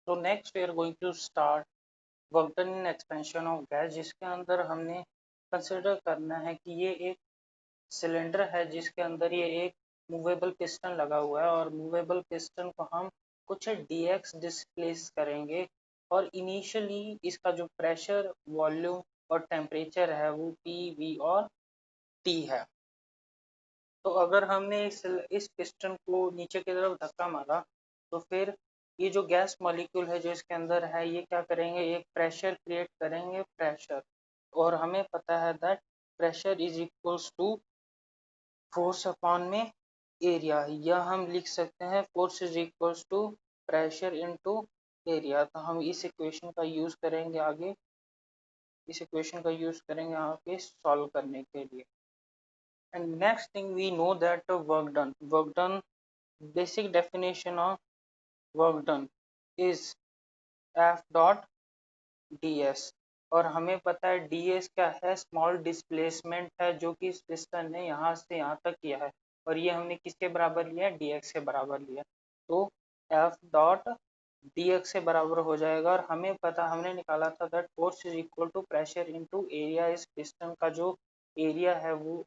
तो next we are going to start work done in expansion of gas, जिसके अंदर हमने कंसिडर करना है कि ये एक सिलेंडर है जिसके अंदर ये एक मूवेबल पिस्टन लगा हुआ है और मूवेबल पिस्टन को हम कुछ dx डिस्प्लेस करेंगे और इनिशियली इसका जो प्रेशर, वॉल्यूम और टेम्परेचर है वो P, V और T है। तो अगर हमने इस पिस्टन को नीचे की तरफ धक्का मारा तो फिर ये जो गैस मॉलिक्यूल है जो इसके अंदर है ये क्या करेंगे, एक प्रेशर क्रिएट करेंगे, प्रेशर। और हमें पता है that pressure is equals to force upon में एरिया, या हम लिख सकते हैं force is equals to pressure into area. तो हम इस इक्वेशन का यूज करेंगे आगे, इस इक्वेशन का यूज करेंगे आगे सॉल्व करने के लिए। And next thing we know that work done basic definition of work done is F dot ds, और हमें पता है ds क्या है, स्मॉल डिस्प्लेसमेंट है जो कि इस पिस्टन ने यहाँ से यहाँ तक किया है और ये हमने किसके बराबर लिया, dx के बराबर लिया। तो F डॉट dx से बराबर हो जाएगा और हमें पता, हमने निकाला था that force is equal to pressure into area. इस पिस्टन का जो एरिया है वो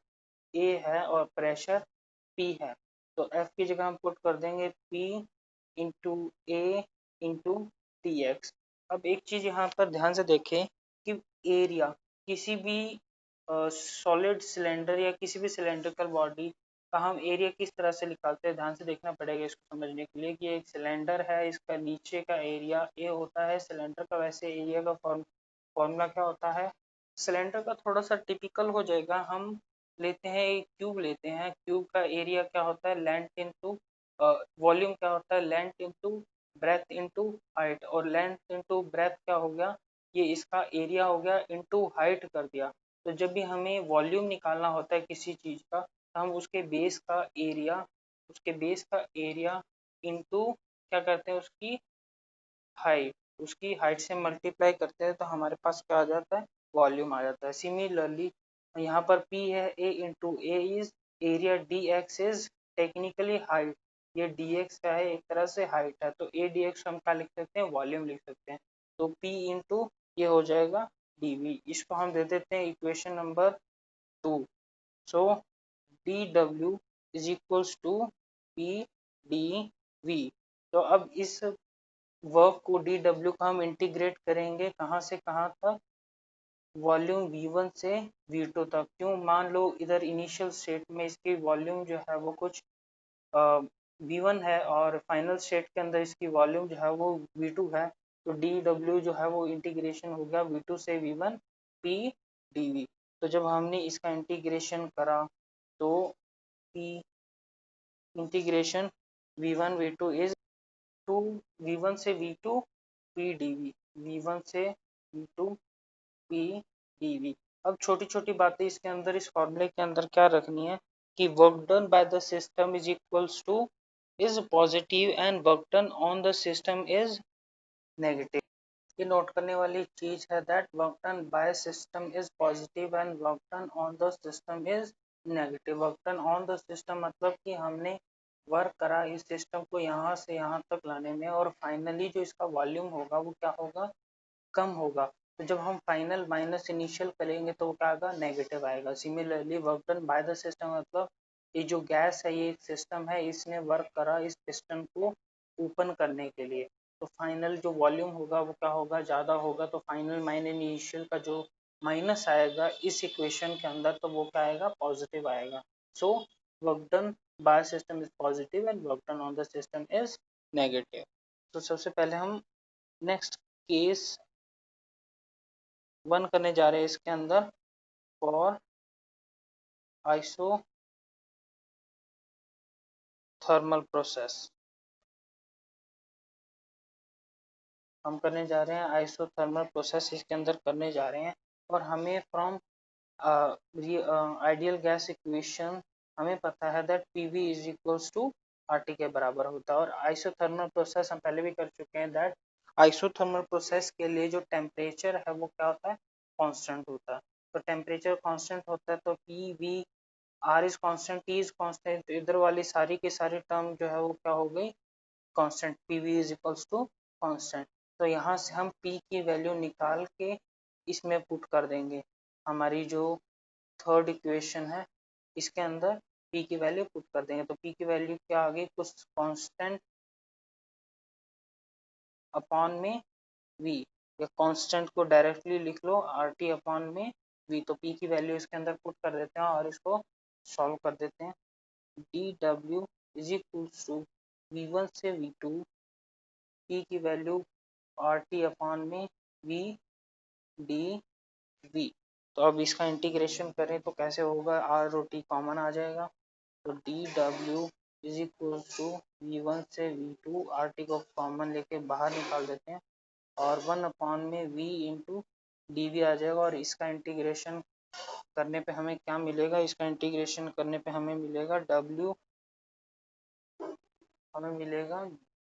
A है और प्रेशर P है। तो F की जगह हम पुट कर देंगे P इंटू ए इंटू टी एक्स। अब एक चीज यहाँ पर ध्यान से देखें कि एरिया किसी भी सॉलिड सिलेंडर या किसी भी सिलेंड्रिकल बॉडी का हम एरिया किस तरह से निकालते हैं, ध्यान से देखना पड़ेगा इसको समझने के लिए। कि एक सिलेंडर है, इसका नीचे का एरिया ए होता है सिलेंडर का, वैसे एरिया का फॉर्मूला क्या होता है सिलेंडर का, थोड़ा सा टिपिकल हो जाएगा। हम लेते हैं एक क्यूब, लेते हैं क्यूब का एरिया क्या होता है लेंथ इंटू वॉल्यूम, क्या होता है length into breadth into height, और लेंथ इंटू ब्रेथ क्या हो गया, ये इसका एरिया हो गया इंटू हाइट कर दिया। तो जब भी हमें वॉल्यूम निकालना होता है किसी चीज का तो हम उसके बेस का एरिया, उसके बेस का एरिया इंटू क्या करते हैं उसकी हाइट, उसकी हाइट से मल्टीप्लाई करते हैं तो हमारे पास क्या आ जाता है, वॉल्यूम आ जाता है। सिमिलरली यहाँ पर P है, A into A is area, D x is technically height, ये डी एक्स का है एक तरह से हाइट है, तो ए डी एक्स हम क्या लिख सकते हैं, वॉल्यूम लिख सकते हैं। तो P इंटू ये हो जाएगा dV, इसको हम दे देते हैं equation number 2। So d W is equals to P dV। तो अब इस वर्क को डी डब्ल्यू का हम इंटीग्रेट करेंगे कहाँ से कहाँ तक, वॉल्यूम V1 से V2 तक। क्यों, मान लो इधर इनिशियल स्टेट में इसकी वॉल्यूम जो है वो कुछ V1 है और फाइनल स्टेट के अंदर इसकी वॉल्यूम जो है वो V2 है, तो डी डब्ल्यू जो है वो इंटीग्रेशन हो गया V2 से V1 P dV। तो जब हमने इसका इंटीग्रेशन करा तो P integration V1 V2 is to V1 से V2 P dV, V1 से V2 P dV। अब छोटी छोटी बातें इसके अंदर, इस फॉर्मूले के अंदर क्या रखनी है कि work done by the system is equals two is positive and work done on the system is negative. ये नोट करने वाली चीज है that work done by system is positive and work done on the system is negative. Work done on the system मतलब कि हमने work करा इस सिस्टम को यहाँ से यहाँ तक लाने में, और फाइनली जो इसका वॉल्यूम होगा वो क्या होगा, कम होगा। तो जब हम फाइनल माइनस इनिशियल करेंगे तो वो क्या आएगा, नेगेटिव आएगा। Similarly work done by the system मतलब ये जो गैस है ये एक सिस्टम है, इसने वर्क करा इस पिस्टन को ओपन करने के लिए, तो फाइनल जो वॉल्यूम होगा वो क्या होगा, ज़्यादा होगा। तो फाइनल माइनस इनिशियल का जो माइनस आएगा इस इक्वेशन के अंदर तो वो क्या आएगा, पॉजिटिव आएगा। So work done by system is positive and work done on the system is negative. तो सबसे पहले हम नेक्स्ट केस 1 करने जा रहे हैं इसके अंदर, फॉर आइसोथर्मल प्रोसेस। हम करने जा रहे हैं आइसोथर्मल प्रोसेस, इसके अंदर करने जा रहे हैं और हमें फ्रॉम आइडियल गैस इक्वेशन हमें पता है that PV is equals to RT के बराबर होता है। और आइसोथर्मल प्रोसेस हम पहले भी कर चुके हैं दैट आइसोथर्मल प्रोसेस के लिए जो टेम्परेचर है वो क्या होता है, कांस्टेंट होता है। तो टेम्परेचर कांस्टेंट होता है तो P V R is constant, T is constant, तो इधर वाली सारी की सारी टर्म जो है वो क्या हो गई, constant. P V is equals to constant. तो यहाँ से हम p की वैल्यू निकाल के इसमें पुट कर देंगे। हमारी जो थर्ड इक्वेशन है इसके अंदर p की वैल्यू पुट कर देंगे। तो p की वैल्यू क्या आ गई, कुछ कांस्टेंट अपॉन में v, या कांस्टेंट को डायरेक्टली लिख लो RT अपॉन में v। तो p की वैल्यू इसके अंदर पुट कर देते हैं और इसको सॉल्व कर देते हैं। dw is equals to v1 से v2, p की वैल्यू RT अपॉन में v dv। तो अब इसका इंटीग्रेशन करें तो कैसे होगा, r और t कॉमन आ जाएगा। तो dw is equal to v1 से v2, RT को कॉमन लेके बाहर निकाल देते हैं और 1 अपॉन में v इंटू dv आ जाएगा। और इसका इंटीग्रेशन करने पे हमें क्या मिलेगा, इसका इंटीग्रेशन करने पे हमें मिलेगा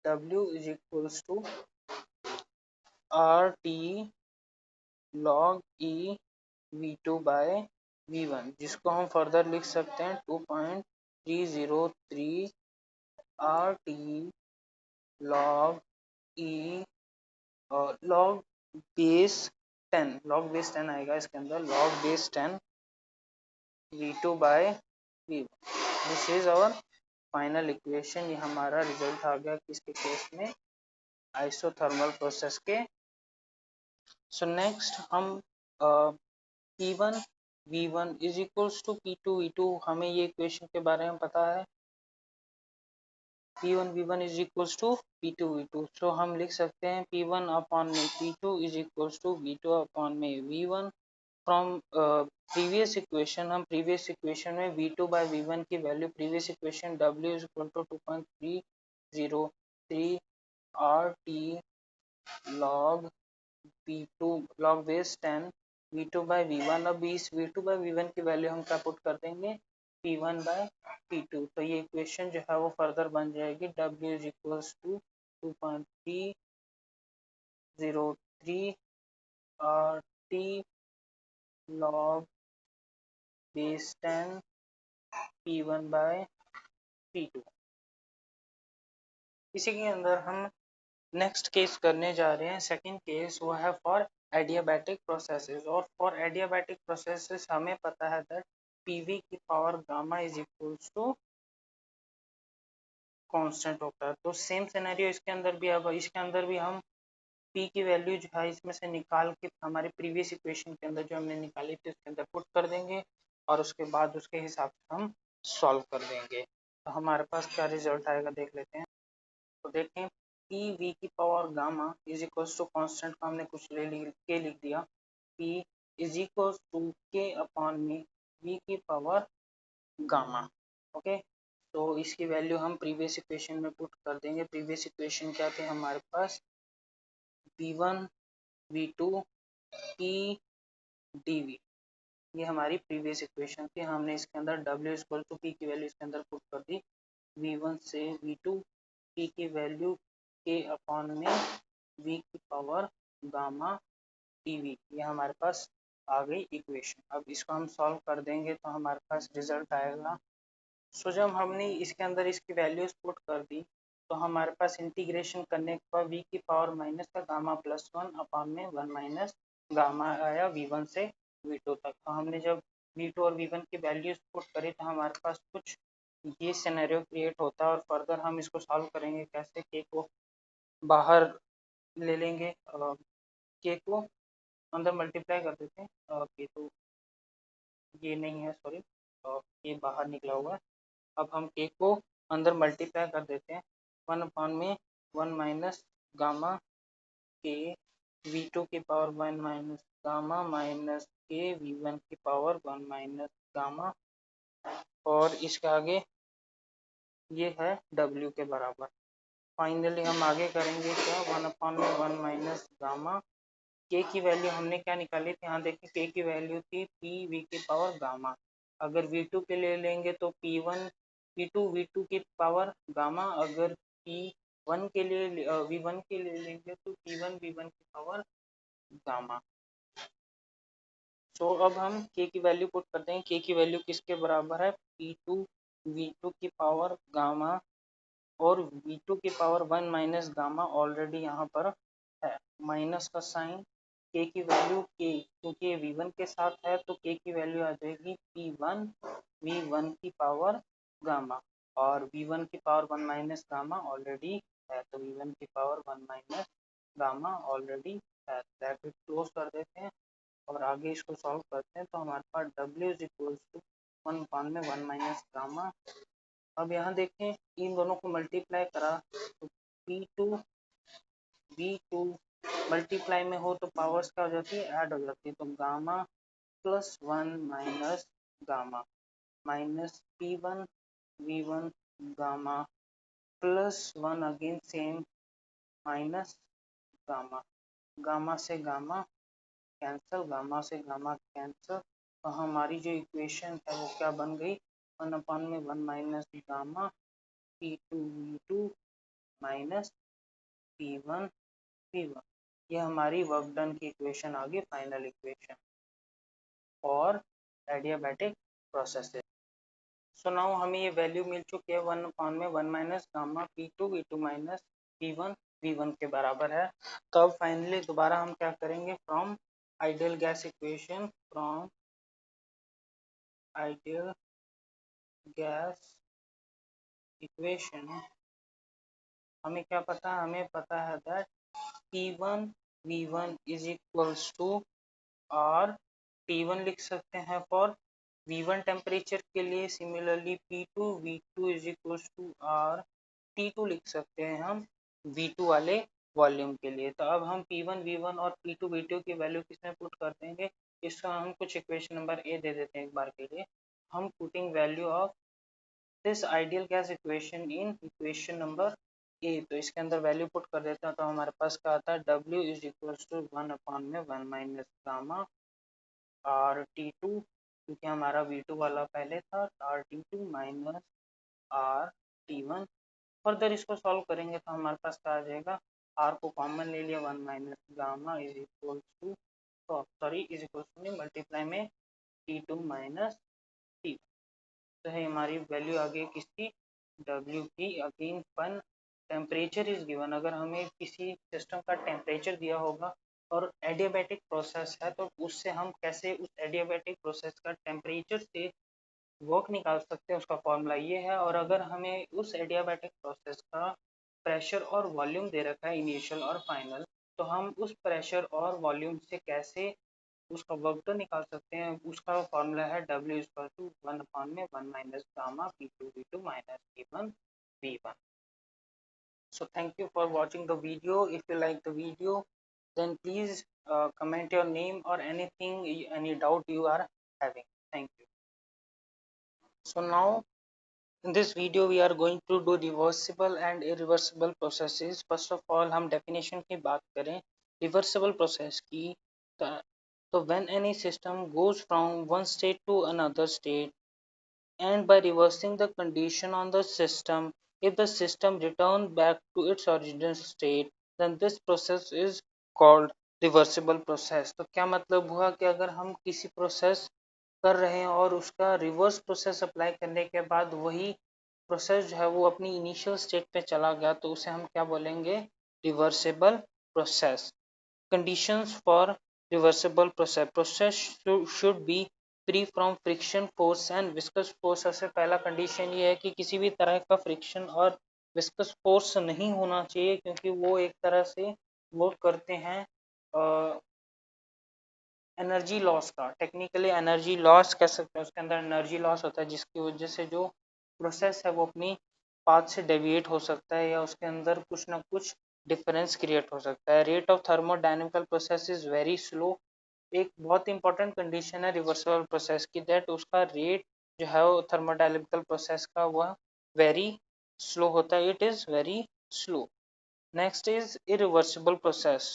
w is equals to RT log e v2 by v1, जिसको हम फर्दर लिख सकते हैं 2.303 RT log e log base 10, log base 10 आएगा इसके अंदर, log base 10 v2 by v1। This is our final equation. ये हमारा रिजल्ट आ गया किसके केस में, आइसोथर्मल प्रोसेस के। सो नेक्स्ट हम P1 V1 is equals to P2 V2, हमें ये इक्वेशन के बारे में पता है। P1 V1 is equals to P2 V2, सो हम लिख सकते हैं P1 अपॉन में P2 is equals to V2 upon में V1। फ्रॉम प्रीवियस इक्वेशन, हम प्रीवियस इक्वेशन में V2 बाय V1 की value, previous equation W is equal to 2.303 RT log P2 log base 10 V2 by V1। अब इस V2 by V1 की value हम क्या put कर देंगे, P1 बाय P2। तो ये इक्वेशन जो है वो फर्दर बन जाएगी W is equals to 2.303 RT log base 10 P1 by P2। इसी के अंदर हम नेक्स्ट केस करने जा रहे हैं। सेकंड केस वो है फॉर एडियाबैटिक प्रोसेसेस। और फॉर एडियाबैटिक प्रोसेसेस हमें पता है दैट पीवी की power gamma is equals to constant होता है। तो सेम सिनेरियो इसके अंदर भी, अब इसके अंदर भी हम पी की वैल्यू जो है इसमें से निकाल के हमारे प्रीवियस इक्वेशन के अंदर जो हमने निकाली थी उसके अंदर पुट कर देंगे और उसके बाद उसके हिसाब से हम सॉल्व कर देंगे। तो हमारे पास क्या रिजल्ट आएगा देख लेते हैं। तो देखें पी वी की power gamma is equals to constant को हमने कुछ के लिख दिया, P is equals to K upon में वी की पावर गामा। ओके, तो इसकी वैल्यू हम प्रीवियस इक्वेशन में पुट कर देंगे। प्रीवियस इक्वेशन क्या थे हमारे पास, v1 v2 p dv, ये हमारी प्रीवियस इक्वेशन थी। हमने इसके अंदर w इक्वल टू p की वैल्यू इसके अंदर पुट कर दी, v1 से v2 p की वैल्यू के अपॉन में v की पावर गामा dv, ये हमारे पास आ गई इक्वेशन। अब इसको हम सॉल्व कर देंगे तो हमारे पास रिजल्ट आएगा। सो जब हमने इसके अंदर इसकी वैल्यूज पुट कर दी तो हमारे पास इंटीग्रेशन करने के बाद v की पावर माइनस का गामा प्लस 1 अपॉन में 1 माइनस गामा आया v1 से v2 तक। तो हमने जब v2 और v1 की वैल्यूज पुट करी तो हमारे पास कुछ ये सिनेरियो क्रिएट होता है। और फर्दर हम इसको सॉल्व करेंगे कैसे, के को बाहर ले लेंगे, के को अंदर मल्टीप्लाई कर देते हैं, के तो ये नहीं है, सॉरी, के बाहर निकला हुआ है। अब हम के को अंदर मल्टीप्लाई कर देते हैं, 1 अपॉन में 1 माइनस गामा के v2 की पावर 1 माइनस गामा माइनस के v1 की पावर 1 माइनस गामा, और इसके आगे ये है w के बराबर। फाइनली हम आगे करेंगे क्या, 1 अपॉन में 1 माइनस गामा, के की वैल्यू हमने क्या निकाली थी, यहाँ देखिए के की वैल्यू थी पी वी की पावर गामा। अगर v2 के लिए लेंगे तो p1 p2 v2 की पावर गामा, अगर p1 के लिए v1 के लिए लेंगे तो p1 v1 की पावर गामा। सो अब हम k की वैल्यू पुट करते हैं। k की वैल्यू किसके बराबर है, p2 v2 की पावर गामा और V2 की पावर 1 माइनस गामा ऑलरेडी यहाँ पर है, माइनस का साइन, k की वैल्यू k, क्योंकि ये V1 के साथ है तो k की वैल्यू आ जाएगी P1 V1 की पावर गामा, और V1 की पावर 1 माइनस गामा ऑलरेडी है, तो V1 की पावर 1 माइनस गामा ऑलरेडी है। ब्रैकेट क्लोज कर देते हैं और आगे इसको सॉल्व करते हैं, तो हमारे पास W is equals to 1/1 minus gamma. अब यहाँ देखें इन दोनों को मल्टीप्लाई करा तो P2 V2 मल्टीप्लाई में हो तो पावर्स क्या हो जाती है, ऐड हो जाती है, तो gamma plus 1 minus gamma minus P1 V1 gamma plus 1 again same minus gamma, gamma से गामा कैंसिल, गामा से गामा कैंसिल, तो हमारी जो इक्वेशन है वो क्या बन गई, 1/1 minus gamma P2 V2 minus P1 P1। ये हमारी वर्क डन की इक्वेशन आ गई, फाइनल इक्वेशन और एडियाबैटिक प्रोसेसेस। सो नाउ हमें ये वैल्यू मिल चुकी है 1/1 minus gamma P2 V2 minus P1 V1 के बराबर है। तो अब फाइनली दोबारा हम क्या करेंगे, from ideal gas equation, from ideal gas equation हमें क्या पता है, हमें पता है that P1 V1 is equals to और T1 लिख सकते हैं फॉर V1 टेम्परेचर के लिए, similarly P2 V2 is equals to और T2 लिख सकते हैं हम V2 वाले वॉल्यूम के लिए। तो अब हम P1 V1 और P2 V2 की वैल्यू किसमें पुट कर देंगे, इसका हम कुछ इक्वेशन नंबर ए दे देते हैं एक बार के लिए, हम putting value of this ideal gas equation in equation number A, तो इसके अंदर वैल्यू पुट कर देते हैं, तो हमारे पास क्या आता है, W is equals to 1/1 minus gamma R T2, क्योंकि हमारा V2 वाला पहले था, R T2 minus R T1। Further इसको सॉल्व करेंगे तो हमारे पास क्या आ जाएगा, आर को कॉमन ले लिया, 1 minus gamma is equals to, sorry is equals to multiply में T2 माइनस T, तो है हमारी वैल्यू आ गई किसकी, W की। Again one temperature is given, अगर हमें किसी सिस्टम का टेम्परेचर दिया होगा और एडियाबैटिक प्रोसेस है तो उससे हम कैसे उस एडियाबैटिक प्रोसेस का टेम्परेचर से वर्क निकाल सकते हैं, उसका फॉर्मूला ये है। और अगर हमें उस एडियाबैटिक प्रोसेस का प्रेशर और वॉल्यूम दे रखा है इनिशियल और फाइनल, तो हम उस प्रेशर और वॉल्यूम से कैसे उसका वर्क डन निकाल सकते हैं, उसका फॉर्मूला है W equal to 1/1 minus gamma P2 V2 minus P1 V1। So thank you for watching the video. If you like the video, then please comment your name or anything, any doubt you are having. Thank you. So now in this video we are going to do reversible and irreversible processes. First of all हम definition की बात करें reversible process की, तो when any system goes from one state to another state and by reversing the condition on the system, if the system return back to its original state, then this process is called reversible process। तो क्या मतलब हुआ कि अगर हम किसी process कर रहे हैं और उसका रिवर्स प्रोसेस अप्लाई करने के बाद वही प्रोसेस जो है वो अपनी इनिशियल स्टेट पे चला गया, तो उसे हम क्या बोलेंगे, reversible process. Conditions for reversible process, should be free from friction force and viscous force। सबसे पहला कंडीशन ये है कि किसी भी तरह का फ्रिक्शन और विस्कस फोर्स नहीं होना चाहिए, क्योंकि वो एक तरह से वर्क करते हैं एनर्जी लॉस का, टेक्निकली एनर्जी लॉस कह सकते हैं, उसके अंदर एनर्जी लॉस होता है जिसकी वजह से जो प्रोसेस है वो अपनी पाथ से डेविएट हो सकता है या उसके अंदर कुछ ना कुछ डिफरेंस क्रिएट हो सकता है। Rate of thermodynamical process is very slow, एक बहुत इंपॉर्टेंट कंडीशन है रिवर्सिबल प्रोसेस की, दैट उसका रेट जो है वो थर्मोडायनेमिकल प्रोसेस का वह वेरी स्लो होता है, it is very slow. Next is irreversible process.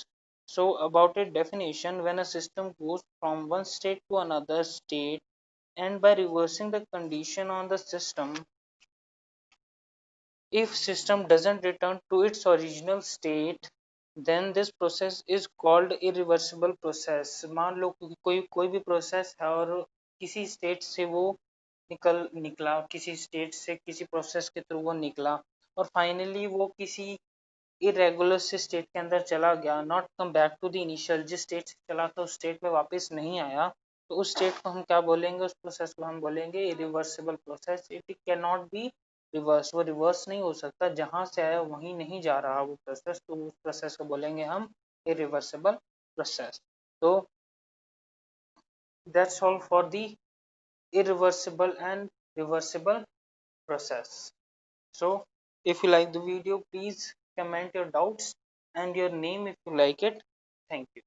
So about its definition, when a system goes from one state to another state and by reversing the condition on the system, if system doesn't return to its original state, then this process is called irreversible process। मान लो कोई भी process है और किसी state से वो निकला, किसी स्टेट से किसी प्रोसेस के थ्रू वो निकला और फाइनली वो किसी इरेगुलर से स्टेट के अंदर चला गया, not come back to the initial, जिस स्टेट से चला था उस स्टेट में वापस नहीं आया, तो उस स्टेट को हम क्या बोलेंगे, उस प्रोसेस को हम बोलेंगे irreversible process. It can not be reverse, वो रिवर्स नहीं हो सकता, जहां से आया वहीं नहीं जा रहा वो प्रोसेस, तो उस प्रोसेस को बोलेंगे हम इरिवर्सिबल प्रोसेस। तो that's all for the irreversible and reversible process. So if you like the video, please comment your doubts and your name if you like it. Thank you.